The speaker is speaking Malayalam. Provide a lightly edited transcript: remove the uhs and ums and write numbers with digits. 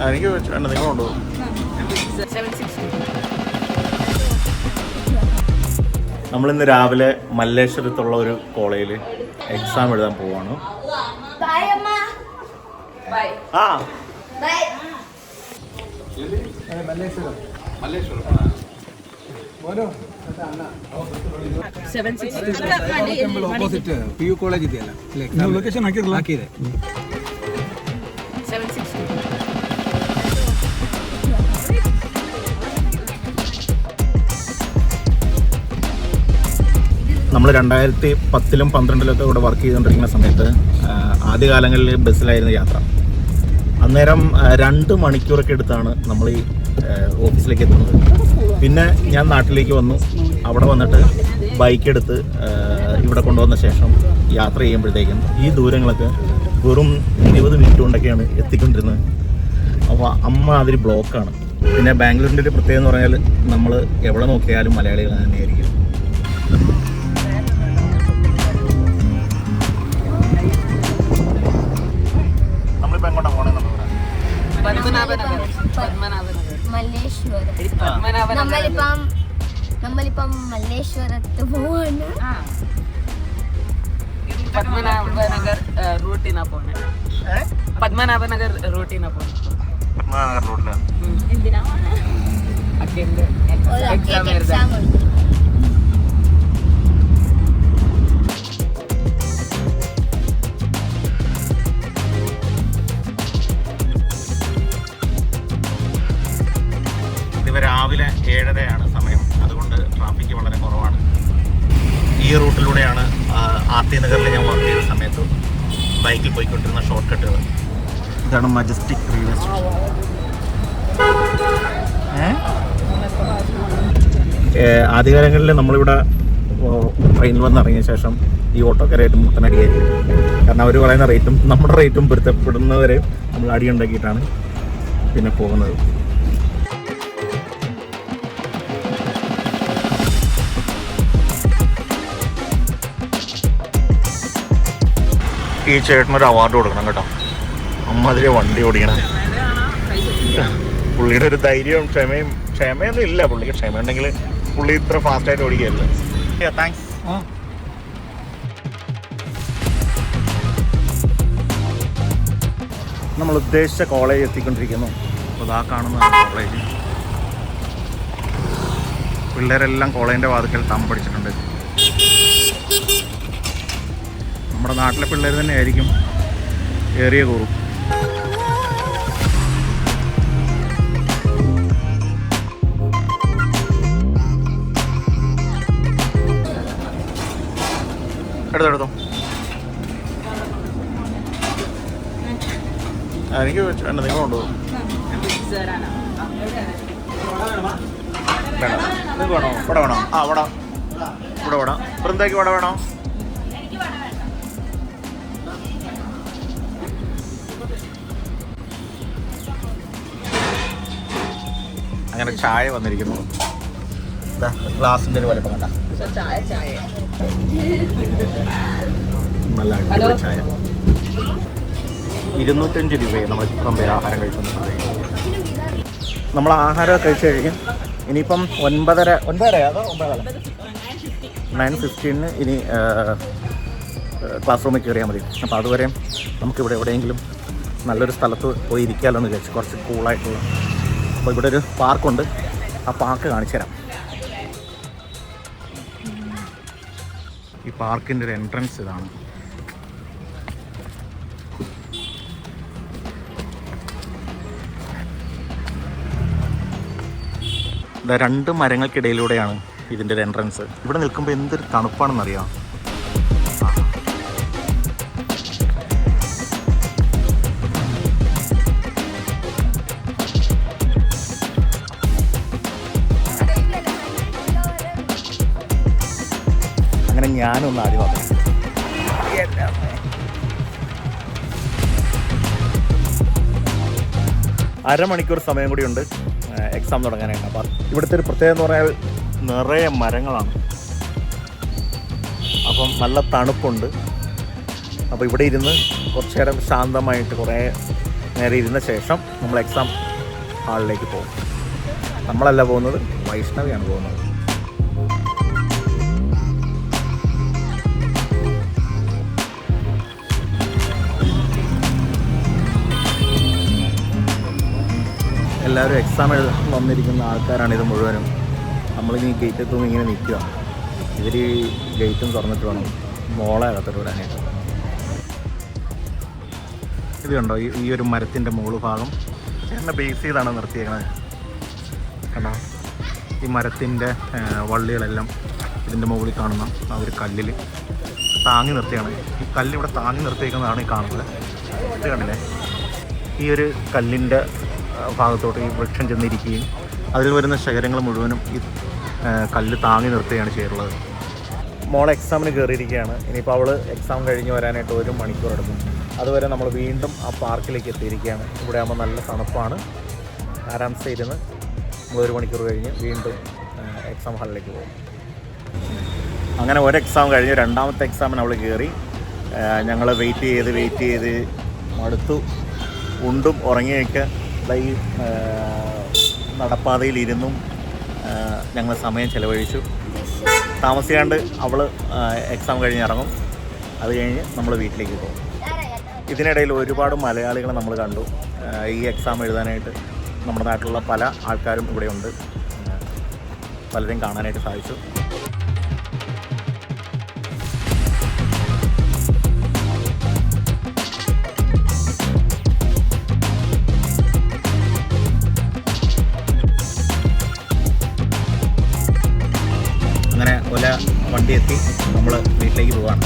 എനിക്ക് വേണ്ട, നിങ്ങൾ കൊണ്ടുപോകും. നമ്മളിന്ന് രാവിലെ മല്ലേശ്വരത്തുള്ള ഒരു കോളേജിൽ എക്സാം എഴുതാൻ പോവാണ്. ആ ಆಪೋಸಿಟ್ PU ಕಾಲೇಜ್ ಇದೆಯಲ್ಲ, ಲೊಕೇಶನ್ ಹಾಕಿದೆ. നമ്മൾ 2010-ലും 2012-ലൊക്കെ ഇവിടെ വർക്ക് ചെയ്തുകൊണ്ടിരിക്കുന്ന സമയത്ത് ആദ്യകാലങ്ങളിൽ ബസ്സിലായിരുന്നു യാത്ര. അന്നേരം 2 മണിക്കൂറൊക്കെ എടുത്താണ് നമ്മൾ ഈ ഓഫീസിലേക്ക് എത്തുന്നത്. പിന്നെ ഞാൻ നാട്ടിലേക്ക് വന്നു. അവിടെ വന്നിട്ട് ബൈക്ക് എടുത്ത് ഇവിടെ കൊണ്ടുവന്ന ശേഷം യാത്ര ചെയ്യുമ്പോഴത്തേക്കും ഈ ദൂരങ്ങളൊക്കെ വെറും 20 മിനിറ്റ് കൊണ്ടൊക്കെയാണ് എത്തിക്കൊണ്ടിരുന്നത്. അപ്പോൾ അതിൽ ബ്ലോക്കാണ്. പിന്നെ ബാംഗ്ലൂരിൻ്റെ ഒരു പ്രത്യേകത എന്ന് പറഞ്ഞാൽ നമ്മൾ എവിടെ നോക്കിയാലും മലയാളികൾ തന്നെയായിരിക്കും. നമ്മളിപ്പോൾ എങ്ങോട്ടാണ് പോകണേ? നമ്മളിപ്പം മല്ലേശ്വരത്ത് പോവാണ്. പത്മനാഭനഗർ റൂട്ടിനാ പോണേ. പത്മനാഭനഗർ റൂട്ടിനാ പോണേ. എക്സാം എഴുതാൻ. രാവിലെ 7:30 സമയം. അതുകൊണ്ട് ട്രാഫിക് വളരെ കുറവാണ്. ഈ റൂട്ടിലൂടെയാണ് RT നഗറിൽ ഞാൻ വർക്ക് ചെയ്ത സമയത്ത് ബൈക്കിൽ പോയിക്കൊണ്ടിരുന്ന ഷോർട്ട് കട്ടുകൾ. ഇതാണ് മജസ്റ്റിക് റെയിൽവേ സ്റ്റേഷൻ. ആദ്യകാലങ്ങളിൽ നമ്മളിവിടെ ട്രെയിനിൽ വന്നിറങ്ങിയ ശേഷം ഈ ഓട്ടോക്കാരായിട്ട് മൊത്തം അടിയായിരിക്കും. കാരണം അവർ പറയുന്ന റേറ്റും നമ്മുടെ റേറ്റും പൊരുത്തപ്പെടുന്നവരെ നമ്മൾ അടിയുണ്ടാക്കിയിട്ടാണ് പിന്നെ പോകുന്നത്. ഈ ചേട്ടനൊരു അവാർഡ് കൊടുക്കണം കേട്ടോ. അമ്മാതിരി വണ്ടി ഓടിക്കണം. പുള്ളിയുടെ ഒരു ധൈര്യവും ക്ഷമയൊന്നും ഇല്ല പുള്ളിക്ക്. ക്ഷമയുണ്ടെങ്കിൽ പുള്ളി ഇത്ര ഫാസ്റ്റായിട്ട് ഓടിക്കുകയല്ലേ. താങ്ക്സ്. നമ്മൾ ഉദ്ദേശിച്ച കോളേജ് എത്തിക്കൊണ്ടിരിക്കുന്നു. അപ്പോൾ ഇതാ കാണുന്നതാണ് കോളേജ്. പിള്ളേരെല്ലാം കോളേജിൻ്റെ വാതിക്കൽ തമ്പടിച്ചിട്ടുണ്ട്. നമ്മുടെ നാട്ടിലെ പിള്ളേർ തന്നെ ആയിരിക്കും ഏറിയ കൂറും. എടുത്തോ. എനിക്ക് വേണ്ട, നിങ്ങൾ കൊണ്ടുപോകും. വേണം. നിങ്ങൾക്ക് വേണോ? വട വേണോ? ഇവിടെ വട. വൃന്ദയ്ക്ക് വട വേണോ? അങ്ങനെ ചായ വന്നിരിക്കുന്നു. ഗ്ലാസിൻ്റെ ഒരു വലിപ്പം കണ്ട. നല്ല അടിപൊളി ചായ. 205 രൂപയാണ് നമ്മൾ ഇപ്പം പേര് ആഹാരം കഴിക്കുന്നത്. നമ്മൾ ആഹാരം കഴിച്ച് കഴിഞ്ഞ് ഇനിയിപ്പം 9:30 അതോ 9:15 ഇനി ക്ലാസ് റൂമിൽ കയറിയാൽ മതി. അപ്പോൾ അതുവരെ നമുക്കിവിടെ എവിടെയെങ്കിലും നല്ലൊരു സ്ഥലത്ത് പോയി ഇരിക്കാമല്ലോ എന്ന് വിചാരിച്ചു. കുറച്ച് കൂളായിട്ടുള്ള. അപ്പോൾ ഇവിടെ ഒരു പാർക്കുണ്ട്. ആ പാർക്ക് കാണിച്ചു തരാം. ഈ പാർക്കിൻ്റെ ഒരു എൻട്രൻസ് ഇതാണ്. ഇതാ 2 മരങ്ങൾക്കിടയിലൂടെയാണ് ഇതിൻ്റെ ഒരു എൻട്രൻസ്. ഇവിടെ നിൽക്കുമ്പോൾ എന്തൊരു തണുപ്പാണെന്നറിയാം. അങ്ങനെ ഞാനൊന്ന് ആദ്യം വന്നു. അരമണിക്കൂർ സമയം കൂടിയുണ്ട് എക്സാം തുടങ്ങാനായിട്ട്. അപ്പോൾ ഇവിടുത്തെ ഒരു പ്രത്യേകത എന്ന് പറഞ്ഞാൽ നിറയെ മരങ്ങളാണ്. അപ്പം നല്ല തണുപ്പുണ്ട്. അപ്പോൾ ഇവിടെ ഇരുന്ന് കുറച്ച് നേരം ശാന്തമായിട്ട് കുറേ നേരെ ഇരുന്ന ശേഷം നമ്മൾ എക്സാം ഹാളിലേക്ക് പോകും. നമ്മളല്ല പോകുന്നത്, വൈഷ്ണവിയാണ് പോകുന്നത്. എല്ലാവരും എക്സാം എഴുതാൻ വന്നിരിക്കുന്ന ആൾക്കാരാണ് ഇത് മുഴുവനും. നമ്മളിനി ഗേറ്റ് എത്തുമ്പോൾ ഇങ്ങനെ നിൽക്കുക. ഇവർ ഗേറ്റും തുറന്നിട്ട് വേണം മോളെ അകത്തോട്ട് വിടാനായിട്ട്. ഇത് കണ്ടോ, ഈ ഒരു മരത്തിൻ്റെ മുകൾ ഭാഗം എന്നെ ബേസ് ചെയ്താണ് നിർത്തിയേക്കണത്. കണ്ടോ, ഈ മരത്തിൻ്റെ വള്ളികളെല്ലാം ഇതിൻ്റെ മുകളിൽ കാണുന്ന ആ ഒരു കല്ലിൽ താങ്ങി നിർത്തിയാണ്. ഈ കല്ലിവിടെ താങ്ങി നിർത്തിയേക്കുന്നതാണ് ഈ കാണുന്നത്. ഇത് കണ്ടില്ലേ, ഈ ഒരു കല്ലിൻ്റെ ഭാഗത്തോട്ട് ഈ വൃക്ഷം ചെന്നിരിക്കുകയും അതിൽ വരുന്ന ശകരങ്ങൾ മുഴുവനും ഈ കല്ല് താങ്ങി നിർത്തുകയാണ് ചെയ്യാറുള്ളത്. മോൾ എക്സാമിന് കയറിയിരിക്കുകയാണ്. ഇനിയിപ്പോൾ അവൾ എക്സാം കഴിഞ്ഞ് വരാനായിട്ട് 1 മണിക്കൂർ എടുക്കും. അതുവരെ നമ്മൾ വീണ്ടും ആ പാർക്കിലേക്ക് എത്തിയിരിക്കുകയാണ്. ഇവിടെ ആകുമ്പോൾ നല്ല തണുപ്പാണ്. ആരാംസെ ഇരുന്ന് 1 മണിക്കൂർ കഴിഞ്ഞ് വീണ്ടും എക്സാം ഹാളിലേക്ക് പോകും. അങ്ങനെ ഒരു എക്സാം കഴിഞ്ഞ് 2ാമത്തെ എക്സാമിന് അവൾ കയറി. ഞങ്ങൾ വെയിറ്റ് ചെയ്ത് മടുത്തു. ഉണ്ടും ഉറങ്ങിയൊക്കെ ഈ നടപ്പാതയിലിരുന്നും ഞങ്ങൾ സമയം ചിലവഴിച്ചു. താമസിയാണ്ട് അവൾ എക്സാം കഴിഞ്ഞ് ഇറങ്ങും. അത് കഴിഞ്ഞ് നമ്മൾ വീട്ടിലേക്ക് പോകും. ഇതിനിടയിൽ ഒരുപാട് മലയാളികളെ നമ്മൾ കണ്ടു. ഈ എക്സാം എഴുതാനായിട്ട് നമ്മുടെ നാട്ടിലുള്ള പല ആൾക്കാരും ഇവിടെയുണ്ട്. പലരെയും കാണാനായിട്ട് സാധിച്ചു. അങ്ങനെ വണ്ടി എത്തി നമ്മൾ വീട്ടിലേക്ക് പോവാണ്.